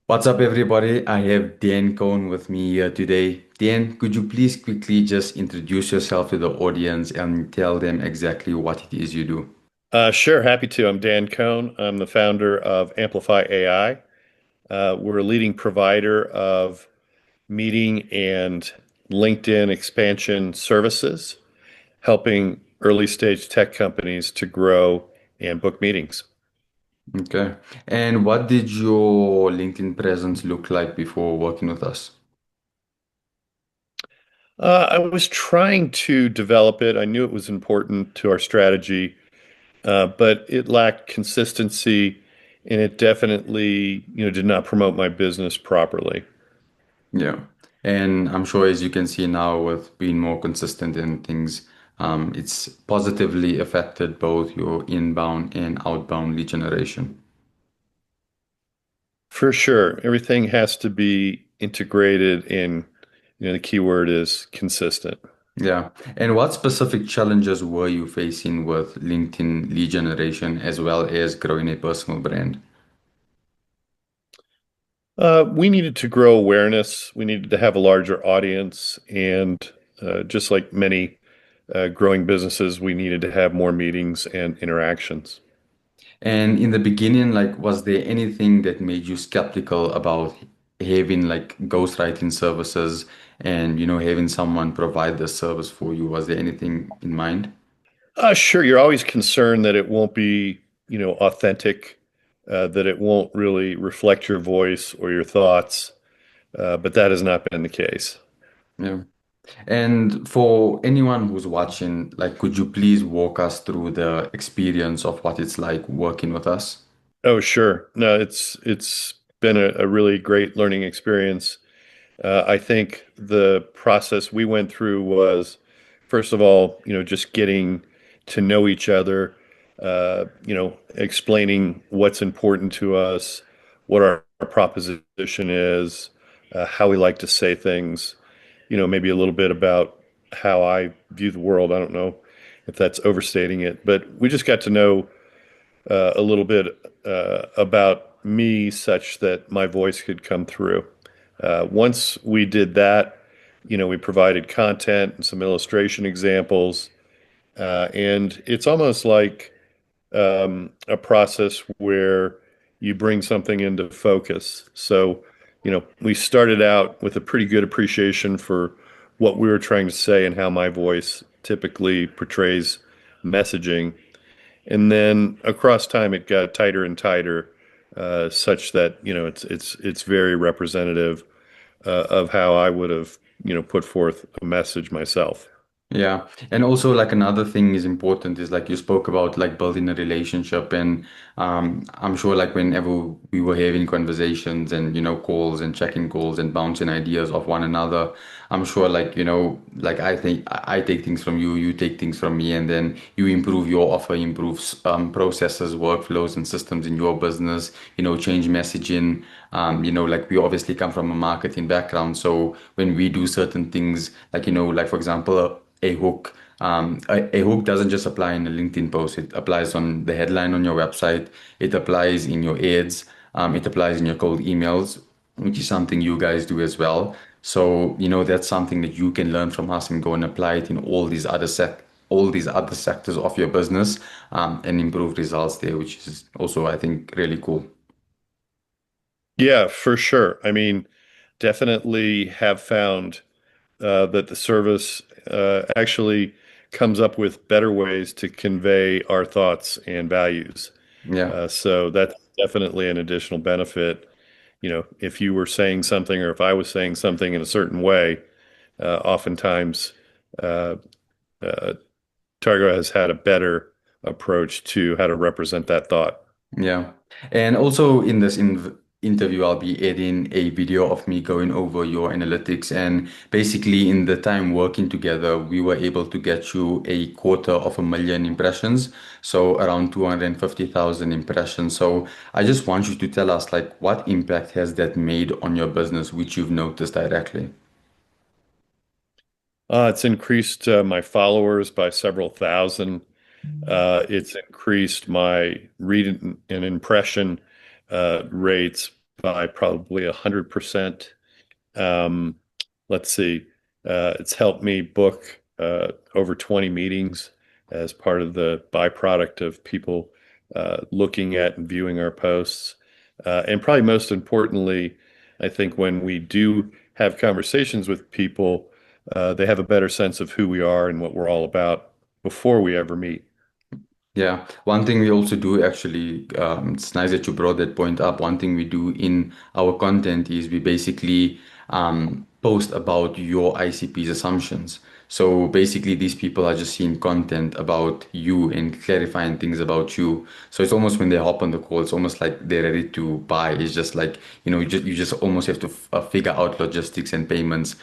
What's up, everybody? I have Dan Cohn with me here today. Dan, could you please quickly just introduce yourself to the audience and tell them exactly what it is you do? Sure, happy to. I'm Dan Cohn. I'm the founder of Amplify AI. We're a leading provider of meeting and LinkedIn expansion services, helping early stage tech companies to grow and book meetings. Okay. And what did your LinkedIn presence look like before working with us? I was trying to develop it. I knew it was important to our strategy, but it lacked consistency, and it definitely, did not promote my business properly. Yeah. And I'm sure, as you can see now, with being more consistent in things, it's positively affected both your inbound and outbound lead generation. For sure. Everything has to be integrated and the key word is consistent. Yeah. And what specific challenges were you facing with LinkedIn lead generation as well as growing a personal brand? We needed to grow awareness. We needed to have a larger audience. And just like many growing businesses, we needed to have more meetings and interactions. And in the beginning, like, was there anything that made you skeptical about having like ghostwriting services and, having someone provide the service for you? Was there anything in mind? Sure, you're always concerned that it won't be, authentic, that it won't really reflect your voice or your thoughts, but that has not been the case. Yeah. And for anyone who's watching, like, could you please walk us through the experience of what it's like working with us? Oh, sure. No, it's been a really great learning experience. I think the process we went through was, first of all, just getting to know each other, explaining what's important to us, what our proposition is, how we like to say things, maybe a little bit about how I view the world. I don't know if that's overstating it, but we just got to know a little bit about me such that my voice could come through. Once we did that, we provided content and some illustration examples, and it's almost like a process where you bring something into focus. So, we started out with a pretty good appreciation for what we were trying to say and how my voice typically portrays messaging. And then across time, it got tighter and tighter, such that it's very representative of how I would have put forth a message myself. Yeah. And also like another thing is important is like you spoke about like building a relationship and I'm sure like whenever we were having conversations and calls and checking calls and bouncing ideas off one another, I'm sure like like I take things from you, you take things from me, and then you improve your offer, improves processes, workflows and systems in your business, change messaging. Like we obviously come from a marketing background, so when we do certain things like like for example a hook. A hook doesn't just apply in a LinkedIn post. It applies on the headline on your website. It applies in your ads. It applies in your cold emails, which is something you guys do as well. So, that's something that you can learn from us and go and apply it in all these other sectors of your business, and improve results there, which is also, I think, really cool. Yeah, for sure. I mean, definitely have found that the service actually comes up with better ways to convey our thoughts and values. Yeah. So that's definitely an additional benefit. If you were saying something or if I was saying something in a certain way, oftentimes uh, uh, Targo has had a better approach to how to represent that thought. Yeah. And also in this interview, I'll be adding a video of me going over your analytics. And basically, in the time working together, we were able to get you 250,000 impressions. So around 250,000 impressions. So I just want you to tell us, like, what impact has that made on your business, which you've noticed directly? It's increased my followers by several thousand. It's increased my read and impression rates by probably 100%. Um, let's see. It's helped me book over 20 meetings as part of the byproduct of people looking at and viewing our posts. And probably most importantly, I think when we do have conversations with people, they have a better sense of who we are and what we're all about before we ever meet. Yeah, one thing we also do actually, it's nice that you brought that point up. One thing we do in our content is we basically post about your ICP's assumptions. So basically, these people are just seeing content about you and clarifying things about you. So it's almost when they hop on the call, it's almost like they're ready to buy. It's just like, you just almost have to figure out logistics and payments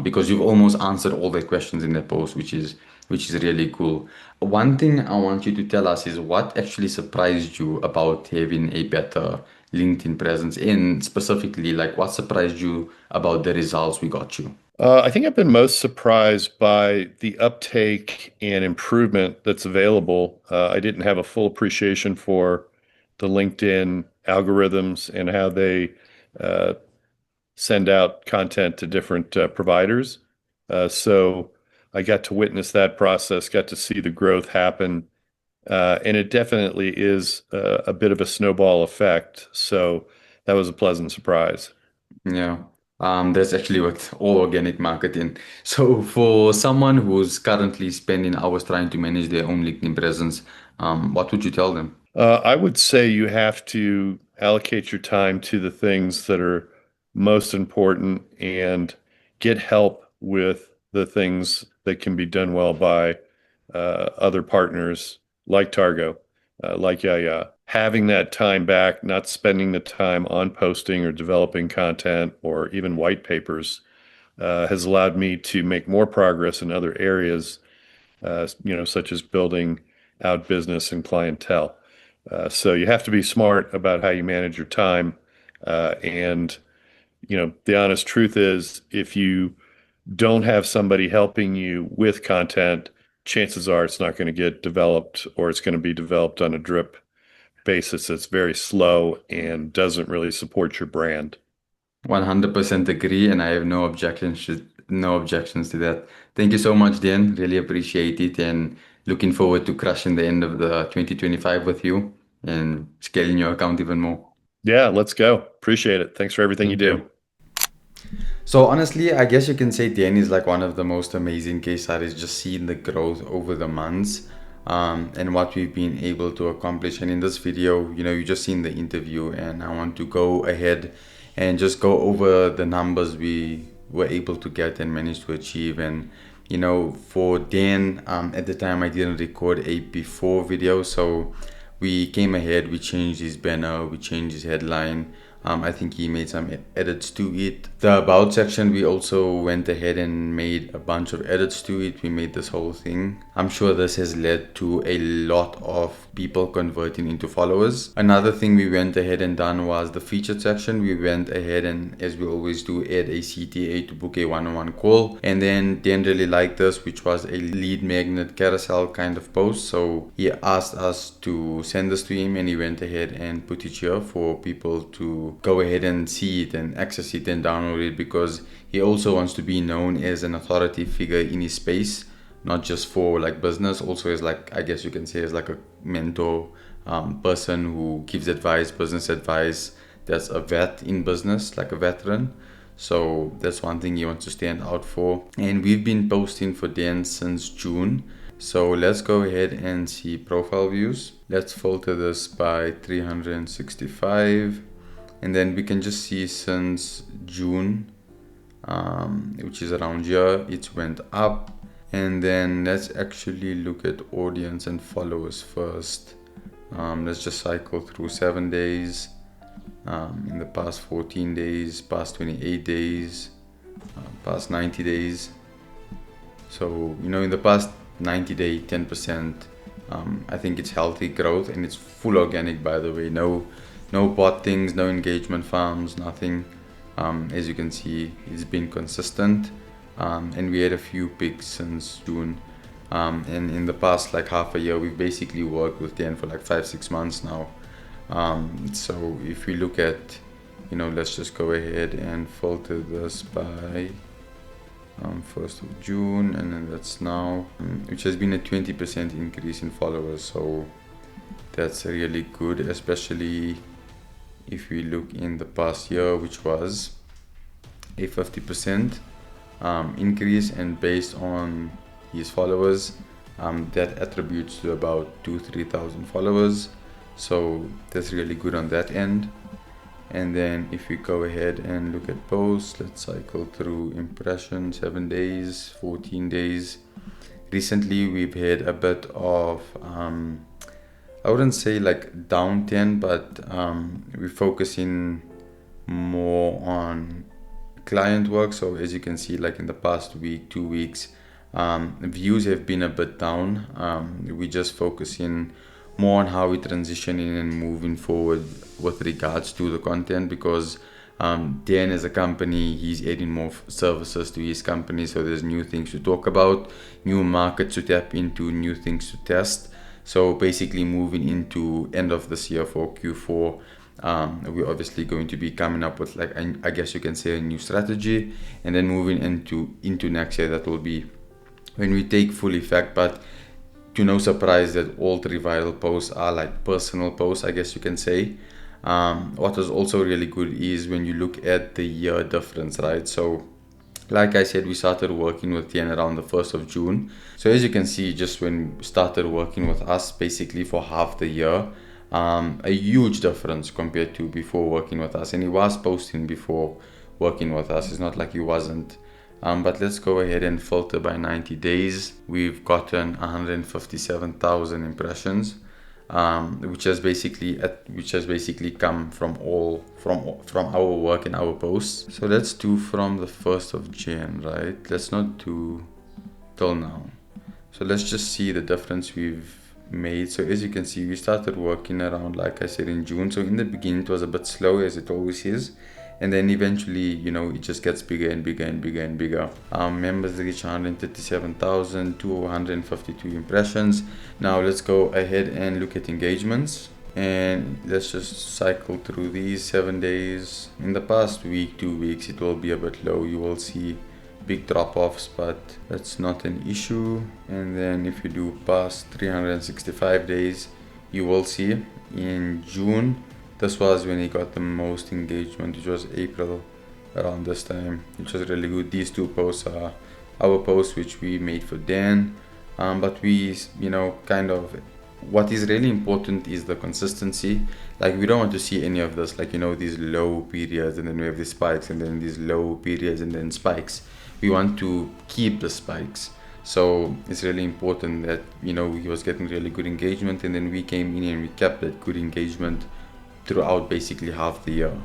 because you've almost answered all their questions in their post, which is really cool. One thing I want you to tell us is what actually surprised you about having a better LinkedIn presence, and specifically, like what surprised you about the results we got you? I think I've been most surprised by the uptake and improvement that's available. I didn't have a full appreciation for the LinkedIn algorithms and how they uh, send out content to different providers. So I got to witness that process, got to see the growth happen, and it definitely is a bit of a snowball effect. So that was a pleasant surprise. Yeah. That's actually what all organic marketing. So for someone who's currently spending hours trying to manage their own LinkedIn presence, what would you tell them? I would say you have to allocate your time to the things that are most important and get help with the things that can be done well by other partners like Targo, like Yaya. Having that time back, not spending the time on posting or developing content or even white papers, has allowed me to make more progress in other areas, such as building out business and clientele. So you have to be smart about how you manage your time. And, the honest truth is if you don't have somebody helping you with content, chances are it's not going to get developed or it's going to be developed on a drip basis that's very slow and doesn't really support your brand. 100% agree, and I have no objections to that. Thank you so much, Dan. Really appreciate it, and looking forward to crushing the end of the 2025 with you and scaling your account even more. Yeah, let's go. Appreciate it. Thanks for everything you Thank do. you. So honestly, I guess you can say Dan is like one of the most amazing case studies, just seeing the growth over the months, and what we've been able to accomplish. And in this video, you just seen the interview, and I want to go ahead and just go over the numbers we were able to get and manage to achieve. And for Dan, at the time I didn't record a before video, so we came ahead, we changed his banner, we changed his headline. I think he made some edits to it. The about section, we also went ahead and made a bunch of edits to it. We made this whole thing. I'm sure this has led to a lot of people converting into followers. Another thing we went ahead and done was the featured section. We went ahead and, as we always do, add a CTA to book a one-on-one call. And then Dan really liked this, which was a lead magnet carousel kind of post. So he asked us to send this to him, and he went ahead and put it here for people to go ahead and see it and access it and download it, because he also wants to be known as an authority figure in his space, not just for like business, also as like, I guess you can say, as like a mentor, person who gives advice, business advice, that's a vet in business, like a veteran. So that's one thing he wants to stand out for. And we've been posting for Dan since June. So let's go ahead and see profile views. Let's filter this by 365, and then we can just see since June, which is around here, it went up. And then let's actually look at audience and followers first. Let's just cycle through 7 days, in the past 14 days, past 28 days, past 90 days. So in the past 90 day 10%, I think it's healthy growth, and it's full organic, by the way. No bot things, no engagement farms, nothing. As you can see, it's been consistent, and we had a few picks since June. And in the past like half a year, we've basically worked with Dan for like 5-6 months now. So if we look at let's just go ahead and filter this by 1st of June, and then that's now, which has been a 20% increase in followers. So that's really good, especially if we look in the past year, which was a 50% increase, and based on his followers, that attributes to about 2-3,000 followers. So that's really good on that end. And then if we go ahead and look at posts, let's cycle through impressions, 7 days, 14 days. Recently we've had a bit of I wouldn't say like down 10, but we're focusing more on client work. So as you can see, like in the past week, 2 weeks, views have been a bit down. We just focusing more on how we transitioning and moving forward with regards to the content, because Dan as a company, he's adding more services to his company, so there's new things to talk about, new markets to tap into, new things to test. So basically moving into end of this year for Q4, we're obviously going to be coming up with, like, I guess you can say, a new strategy, and then moving into next year, that will be when we take full effect. But to no surprise that all 3 viral posts are like personal posts, I guess you can say. What was also really good is when you look at the year difference, right? So like I said, we started working with Tian around the 1st of June. So as you can see, just when we started working with us, basically for half the year, a huge difference compared to before working with us. And he was posting before working with us. It's not like he wasn't. But let's go ahead and filter by 90 days. We've gotten 157,000 impressions, which has basically come from our work and our posts. So let's do from the 1st of Jan, right? Let's not do till now. So let's just see the difference we've made. So as you can see, we started working around, like I said, in June. So in the beginning it was a bit slow, as it always is, and then eventually, it just gets bigger and bigger and bigger and bigger. Members reach 137,000, 252 impressions. Now let's go ahead and look at engagements, and let's just cycle through these 7 days. In the past week, 2 weeks, it will be a bit low. You will see big drop-offs, but that's not an issue. And then if you do past 365 days, you will see in June, this was when he got the most engagement, which was April, around this time, which was really good. These 2 posts are our posts which we made for Dan, but we, kind of, what is really important is the consistency. Like, we don't want to see any of this, like, these low periods and then we have these spikes, and then these low periods and then spikes. We want to keep the spikes. So it's really important that, he was getting really good engagement, and then we came in and we kept that good engagement throughout basically half the year.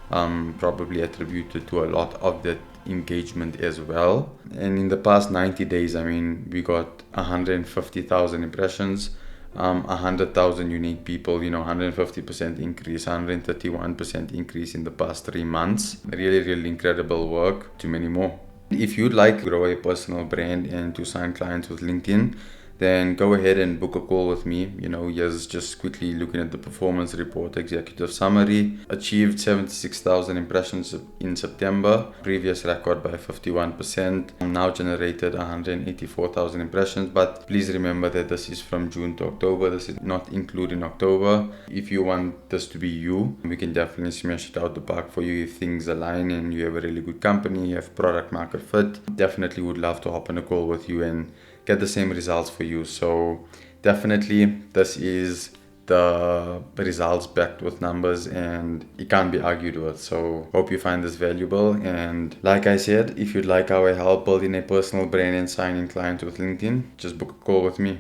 Probably attributed to a lot of that engagement as well. And in the past 90 days, we got 150,000 impressions, 100,000 unique people, 150% increase, 131% increase in the past 3 months. Really, really incredible work. Too many more. If you'd like to grow a personal brand and to sign clients with LinkedIn, then go ahead and book a call with me. Yes, just quickly looking at the performance report, executive summary. Achieved 76,000 impressions in September, previous record by 51%. Now generated 184,000 impressions, but please remember that this is from June to October. This is not including October. If you want this to be you, we can definitely smash it out the park for you if things align and you have a really good company, you have product market fit. Definitely would love to hop on a call with you and get the same results for you. So definitely this is the results backed with numbers, and it can't be argued with. So hope you find this valuable, and like I said, if you'd like our help building a personal brand and signing clients with LinkedIn, just book a call with me.